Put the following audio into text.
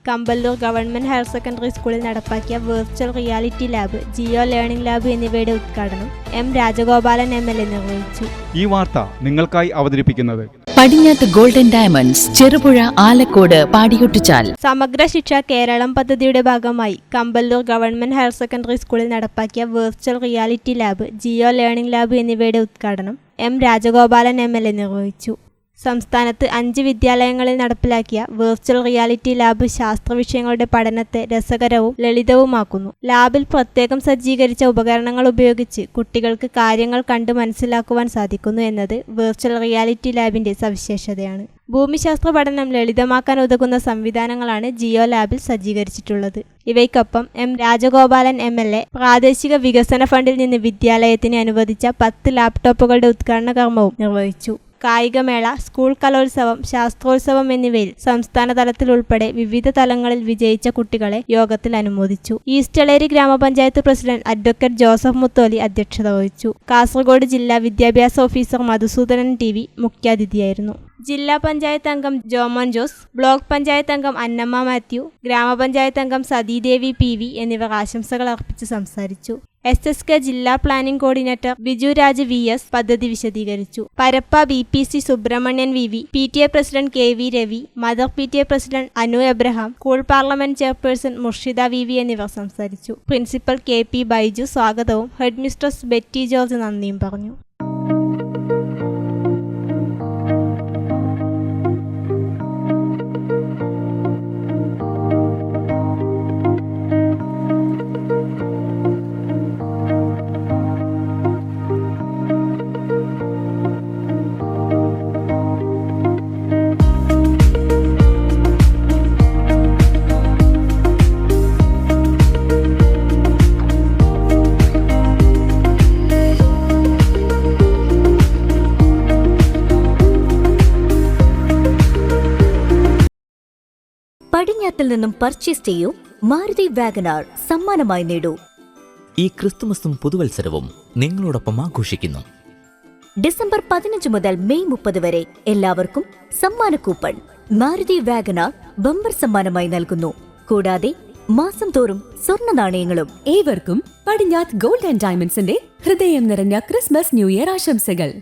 Kampallur government higher secondary സ്കൂളിൽ നടപ്പാക്കിയ virtual reality lab, geo learning lab എന്നിവയുടെ ഉദ്ഘാടനം എം രാജഗോപാലൻ MLA നിർവഹിച്ചു. ഈ വാർത്ത നിങ്ങൾക്കായി അവതരിപ്പിക്കുന്നത് പടിഞ്ഞാത്ത് ഗോൾഡൻ ഡയമണ്ട്സ്, ചെറുപുഴ, ആലക്കോട്, പാടിയൊട്ടിച്ചാൽ. സമഗ്ര ശിക്ഷ കേരളം പദ്ധതിയുടെ ഭാഗമായി കമ്പല്ലൂർ ഗവൺമെന്റ് ഹയർ സെക്കൻഡറി സ്കൂളിൽ നടപ്പാക്കിയ virtual reality lab, geo learning lab എന്നിവയുടെ ഉദ്ഘാടനം എം രാജഗോപാലൻ MLA നിർവഹിച്ചു. സംസ്ഥാനത്ത് 5 വിദ്യാലയങ്ങളിൽ നടപ്പിലാക്കിയ വെർച്വൽ റിയാലിറ്റി ലാബ് ശാസ്ത്ര വിഷയങ്ങളുടെ പഠനത്തെ രസകരവും ലളിതവുമാക്കുന്നു. ലാബിൽ പ്രത്യേകം സജ്ജീകരിച്ച ഉപകരണങ്ങൾ ഉപയോഗിച്ച് കുട്ടികൾക്ക് കാര്യങ്ങൾ കണ്ട് മനസ്സിലാക്കുവാൻ സാധിക്കുന്നു എന്നത് വെർച്വൽ റിയാലിറ്റി ലാബിന്റെ സവിശേഷതയാണ്. ഭൂമിശാസ്ത്ര പഠനം ലളിതമാക്കാൻ ഉതകുന്ന സംവിധാനങ്ങളാണ് ജിയോ ലാബിൽ സജ്ജീകരിച്ചിട്ടുള്ളത്. ഇവയ്ക്കൊപ്പം എം രാജഗോപാലൻ MLA പ്രാദേശിക വികസന ഫണ്ടിൽ നിന്ന് വിദ്യാലയത്തിന് അനുവദിച്ച 10 ലാപ്ടോപ്പുകളുടെ ഉദ്ഘാടന കർമ്മവും നിർവഹിച്ചു. കായികമേള, സ്കൂൾ കലോത്സവം, ശാസ്ത്രോത്സവം എന്നിവയിൽ സംസ്ഥാന തലത്തിൽ ഉൾപ്പെടെ വിവിധ തലങ്ങളിൽ വിജയിച്ച കുട്ടികളെ യോഗത്തിൽ അനുമോദിച്ചു. ഈസ്റ്റളേരി ഗ്രാമപഞ്ചായത്ത് പ്രസിഡന്റ് അഡ്വക്കേറ്റ് ജോസഫ് മുത്തോലി അധ്യക്ഷത വഹിച്ചു. കാസർഗോഡ് ജില്ലാ വിദ്യാഭ്യാസ ഓഫീസർ മധുസൂദനൻ TV മുഖ്യാതിഥിയായിരുന്നു. ജില്ലാ പഞ്ചായത്ത് അംഗം ജോമോൻ ജോസ്, ബ്ലോക്ക് പഞ്ചായത്ത് അംഗം അന്നമ്മ മാത്യു, ഗ്രാമപഞ്ചായത്ത് അംഗം സതീദേവി PV എന്നിവർ ആശംസകൾ അർപ്പിച്ച് സംസാരിച്ചു. SSK ജില്ലാ planning coordinator Biju Raj VS പദ്ധതി വിശദീകരിച്ചു. Parappa BPC Subramanian VV, PTA president KV Ravi, mother PTA president Anu Abraham, school parliament chairperson Murshida VV എന്നിവർ സംസാരിച്ചു. പ്രിൻസിപ്പൽ KP ബൈജു സ്വാഗതവും ഹെഡ് മിസ്ട്രസ് ബെറ്റി ജോർജ് നന്ദിയും പറഞ്ഞു. പടിഞ്ഞാത്തിൽ നിന്നും പർച്ചേസ് ചെയ്യൂ. മാരുതി വാഗനാർ സമ്മാനമായി നേടൂ. ഈ ക്രിസ്തുമസും പുതുവത്സരവും നിങ്ങളോടൊപ്പം ആഘോഷിക്കുന്നു. ഡിസംബർ 15 മുതൽ മെയ് 30 വരെ എല്ലാവർക്കും സമ്മാന കൂപ്പൺ മാരുതി വാഗനാർ ബമ്പർ സമ്മാനമായി നൽകുന്നു. കൂടാതെ മാസം തോറും സ്വർണ്ണ നാണയങ്ങളും. ഏവർക്കും പടിഞ്ഞാത്ത് ഗോൾഡ് ആൻഡ് ഡയമണ്ട്സിന്റെ ഹൃദയം നിറഞ്ഞ ക്രിസ്മസ് ന്യൂ ഇയർ ആശംസകൾ.